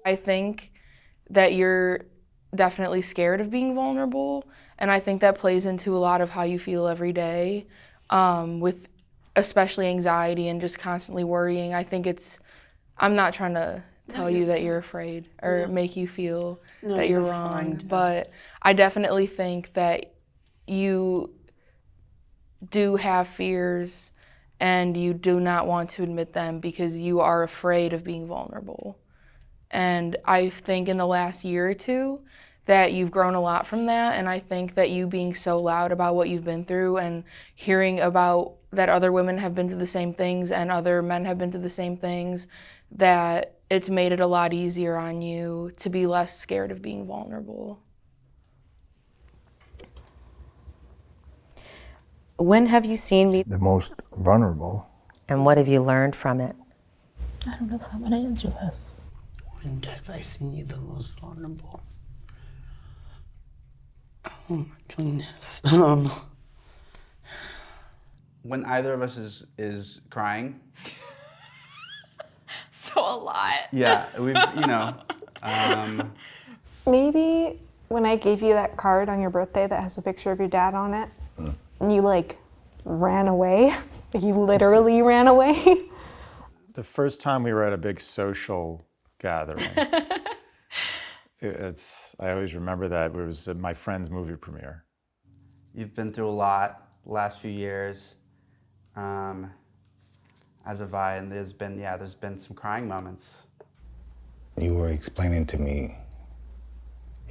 I think that you're definitely scared of being vulnerable, and I think that plays into a lot of how you feel every day, with especially anxiety and just constantly worrying. I'm not trying to tell you that you're afraid or make you feel that you're wrong, but I definitely think that you do have fears and you do not want to admit them because you are afraid of being vulnerable. And I think in the last year or two that you've grown a lot from that, and I think that you being so loud about what you've been through and hearing about that other women have been to the same things and other men have been to the same things, that it's made it a lot easier on you to be less scared of being vulnerable. When have you seen me The most vulnerable. and what have you learned from it? I don't know how I'm gonna answer this. When have I seen you the most vulnerable? Oh my goodness. When either of us is crying. So a lot. Yeah, Maybe when I gave you that card on your birthday that has a picture of your dad on it, and you like ran away, like you literally ran away. The first time we were at a big social gathering, I always remember that. It was at my friend's movie premiere. You've been through a lot the last few years, as have I, and there's been some crying moments. You were explaining to me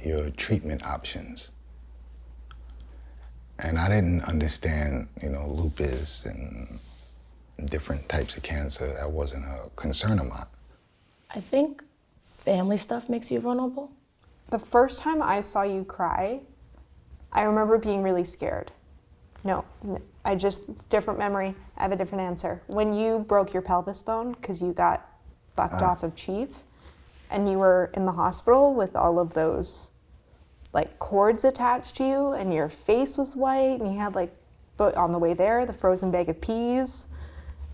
your treatment options. And I didn't understand, lupus and different types of cancer. That wasn't a concern of mine. I think family stuff makes you vulnerable. The first time I saw you cry, I remember being really scared. No, different memory. I have a different answer. When you broke your pelvis bone because you got bucked off of Chief, and you were in the hospital with all of those like cords attached to you, and your face was white, and you had but on the way there, the frozen bag of peas,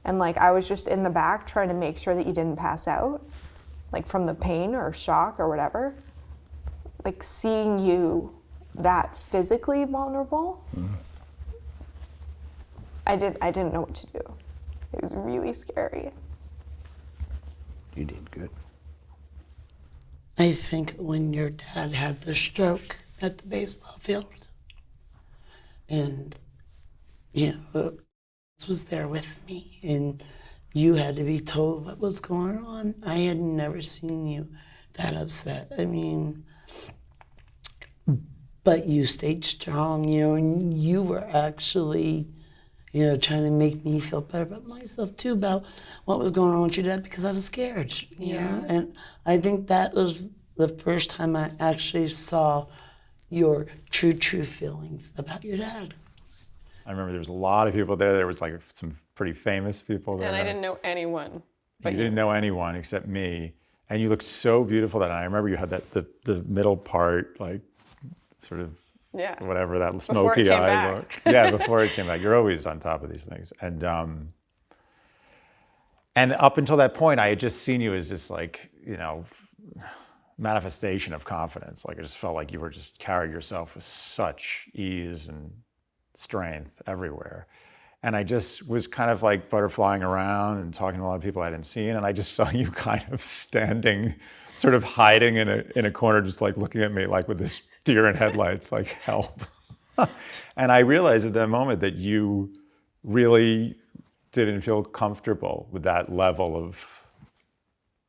and I was just in the back trying to make sure that you didn't pass out, from the pain or shock or whatever. Seeing you that physically vulnerable, I didn't know what to do. It was really scary. You did good. I think when your dad had the stroke at the baseball field, and was there with me, and you had to be told what was going on. I had never seen you that upset. I mean, but you stayed strong, and you were actually, trying to make me feel better about myself too, about what was going on with your dad, because I was scared. You know? And I think that was the first time I actually saw your true feelings about your dad. I remember there was a lot of people there. There was some pretty famous people there. And I didn't know anyone. But you didn't know anyone except me. And you looked so beautiful that night. I remember you had the middle part, sort of, whatever, that smoky eye look. Yeah, before it came back. You're always on top of these things. And up until that point, I had just seen you as this manifestation of confidence. I just felt like you were just carried yourself with such ease and strength everywhere. And I just was kind of butterflying around and talking to a lot of people I hadn't seen. And I just saw you kind of standing, sort of hiding in a corner, just looking at me with this deer in headlights, help. And I realized at that moment that you really didn't feel comfortable with that level of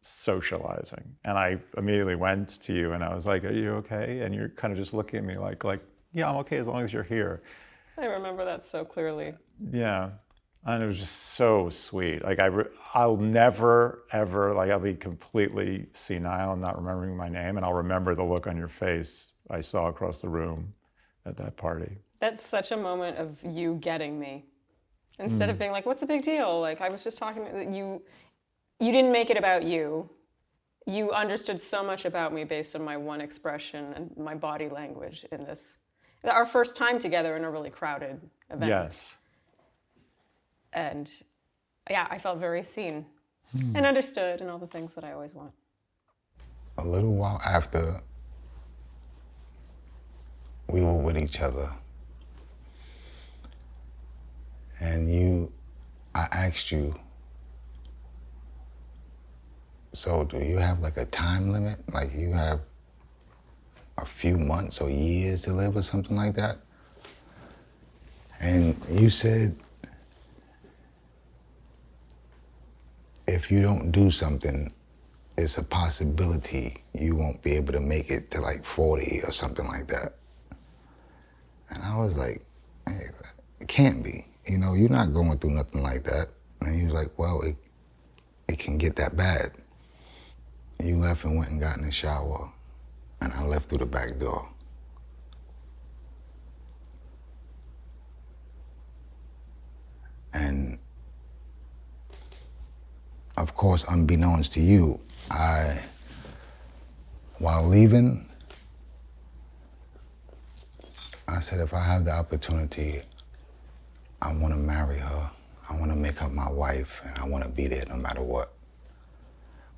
socializing. And I immediately went to you and I was like, "Are you okay?" And you're kind of just looking at me like, "Yeah, I'm okay as long as you're here." I remember that so clearly. Yeah. And it was just so sweet. I'll never, ever, I'll be completely senile and not remembering my name, and I'll remember the look on your face I saw across the room at that party. That's such a moment of you getting me. Instead of being what's the big deal? I was just talking to you. You didn't make it about you. You understood so much about me based on my one expression and my body language in this. Our first time together in a really crowded event. Yes. And yeah, I felt very seen. and understood and all the things that I always want. A little while after we were with each other, and I asked you, so do you have like a time limit? Like you have a few months or years to live or something like that? And you said, if you don't do something, it's a possibility you won't be able to make it to like 40 or something like that. And I was like, hey, it can't be. You know, you're not going through nothing like that. And he was like, well, it can get that bad. You left and went and got in the shower, and I left through the back door. And of course, unbeknownst to you, while leaving, I said, if I have the opportunity, I want to marry her. I want to make her my wife, and I want to be there no matter what.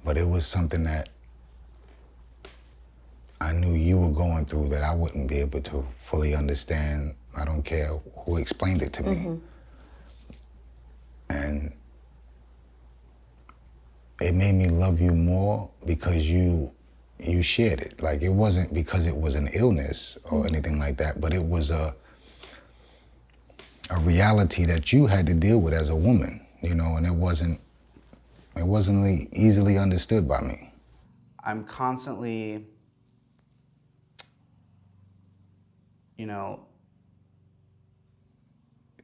But it was something that I knew you were going through that I wouldn't be able to fully understand. I don't care who explained it to me. And it made me love you more because you shared it. Like, it wasn't because it was an illness or anything like that, but it was a reality that you had to deal with as a woman, you know, and it wasn't easily understood by me. I'm constantly, you know,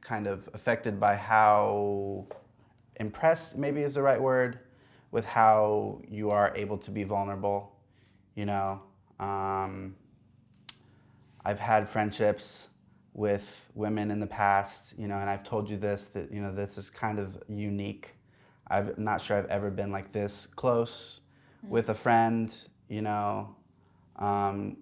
kind of affected by how impressed, maybe is the right word, with how you are able to be vulnerable. You know, I've had friendships with women in the past, you know, and I've told you this, that, you know, this is kind of unique. I'm not sure I've ever been like this close with a friend, you know. And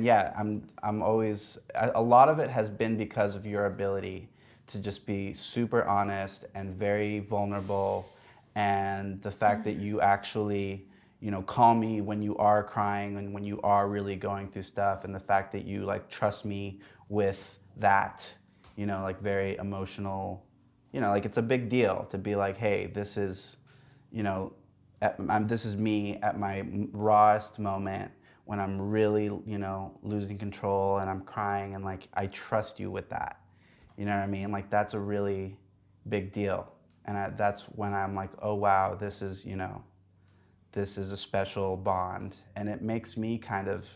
yeah, I'm always, a lot of it has been because of your ability to just be super honest and very vulnerable, and the fact that you actually, you know, call me when you are crying and when you are really going through stuff, and the fact that you like trust me with that, you know, like very emotional, you know, like it's a big deal to be like, hey, this is, you know, this is me at my rawest moment when I'm really, you know, losing control and I'm crying, and like I trust you with that. You know what I mean? Like that's a really big deal. And that's when I'm like, oh wow, this is, you know, this is a special bond. And it makes me kind of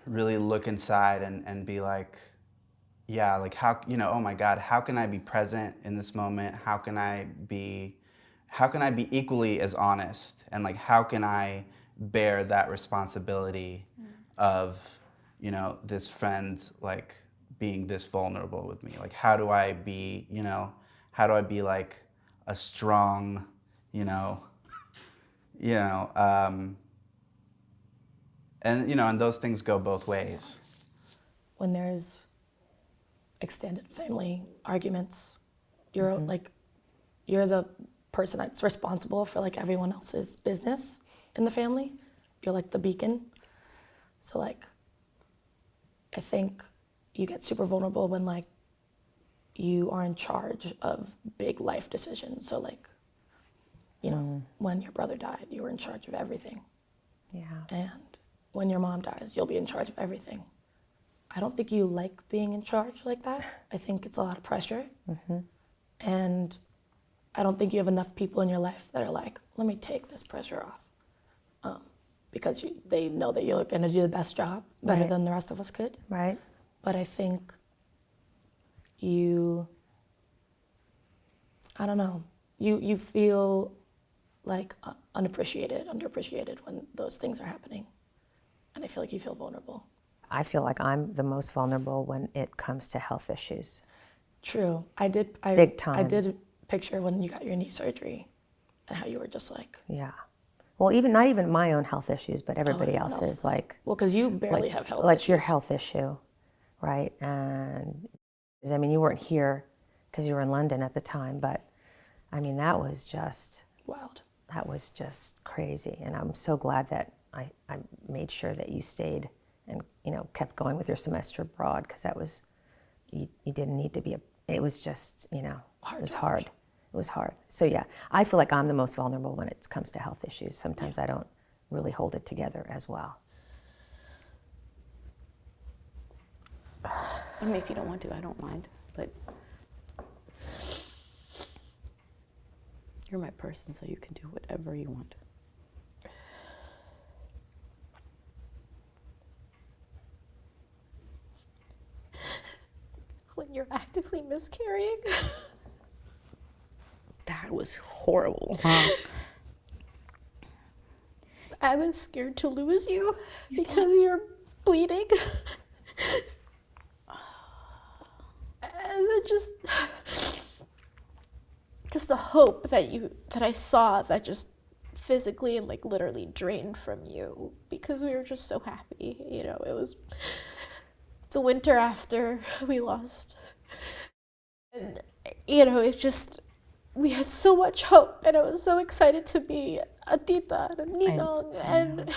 really look inside and be like, yeah, like how, you know, oh my God, how can I be present in this moment? How can I be equally as honest? And like, how can I bear that responsibility of, you know, this friend, like being this vulnerable with me? Like, how do I be, you know, how do I be like a strong, and, you know, and those things go both ways. When there's extended family arguments, you're like, you're the person that's responsible for like everyone else's business in the family. You're like the beacon. So like, I think you get super vulnerable when like you are in charge of big life decisions. So like, you know, when your brother died, you were in charge of everything. Yeah. And when your mom dies, you'll be in charge of everything. I don't think you like being in charge like that. I think it's a lot of pressure. And I don't think you have enough people in your life that are like, let me take this pressure off. Because they know that you're going to do the best job, better than the rest of us could. Right. But I think I don't know, you feel like underappreciated when those things are happening. And I feel like you feel vulnerable. I feel like I'm the most vulnerable when it comes to health issues. True. Big time. I did picture when you got your knee surgery and how you were just like... Yeah. Well, not even my own health issues, but everybody else's. Like, well, because you barely have health issues. Like your health issue, right? And I mean, you weren't here because you were in London at the time. But I mean, that was just Wild. that was just crazy. And I'm so glad that I made sure that you stayed and, you know, kept going with your semester abroad, because that was, you didn't need to be, it was just, you know, it was hard. It was hard. So yeah, I feel like I'm the most vulnerable when it comes to health issues. Sometimes I don't really hold it together as well. I mean, if you don't want to, I don't mind, but you're my person, so you can do whatever you want. When you're actively miscarrying. That was horrible, huh? I was scared to lose you because you're bleeding. And then just the hope that I saw that just physically and like literally drained from you, because we were just so happy. You know, it was the winter after we lost. And, you know, it's just, we had so much hope, and I was so excited to be a tita and a ninong, and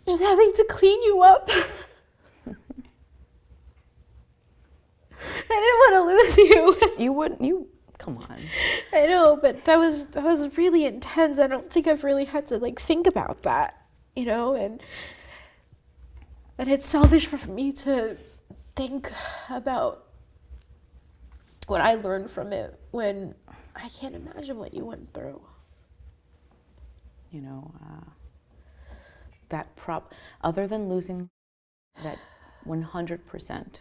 just having to clean you up. I didn't want to lose you. You wouldn't, come on. I know, but that was really intense. I don't think I've really had to like think about that, you know, and it's selfish for me to think about what I learned from it when I can't imagine what you went through. You know, other than losing, that 100%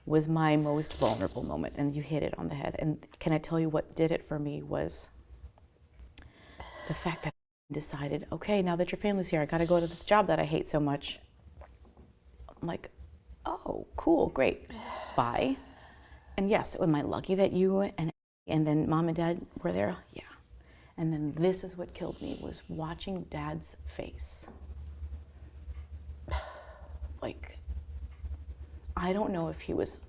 was my most vulnerable moment, and you hit it on the head. And can I tell you what did it for me was the fact that I decided, okay, now that your family's here, I gotta go to this job that I hate so much. I'm like, oh, cool, great, bye. And yes, am I lucky that you and then mom and dad were there? Yeah. And then this is what killed me, was watching dad's face. Like, I don't know if he was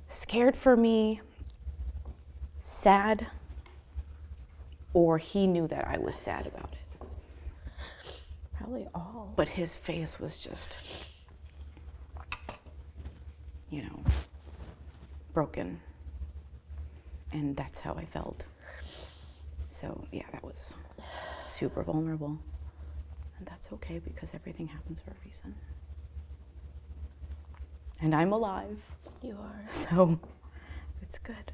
scared for me, sad, or he knew that I was sad about it. Probably all. But his face was just, you know, broken. And that's how I felt. So yeah, that was super vulnerable. And that's okay, because everything happens for a reason. And I'm alive. You are. So it's good.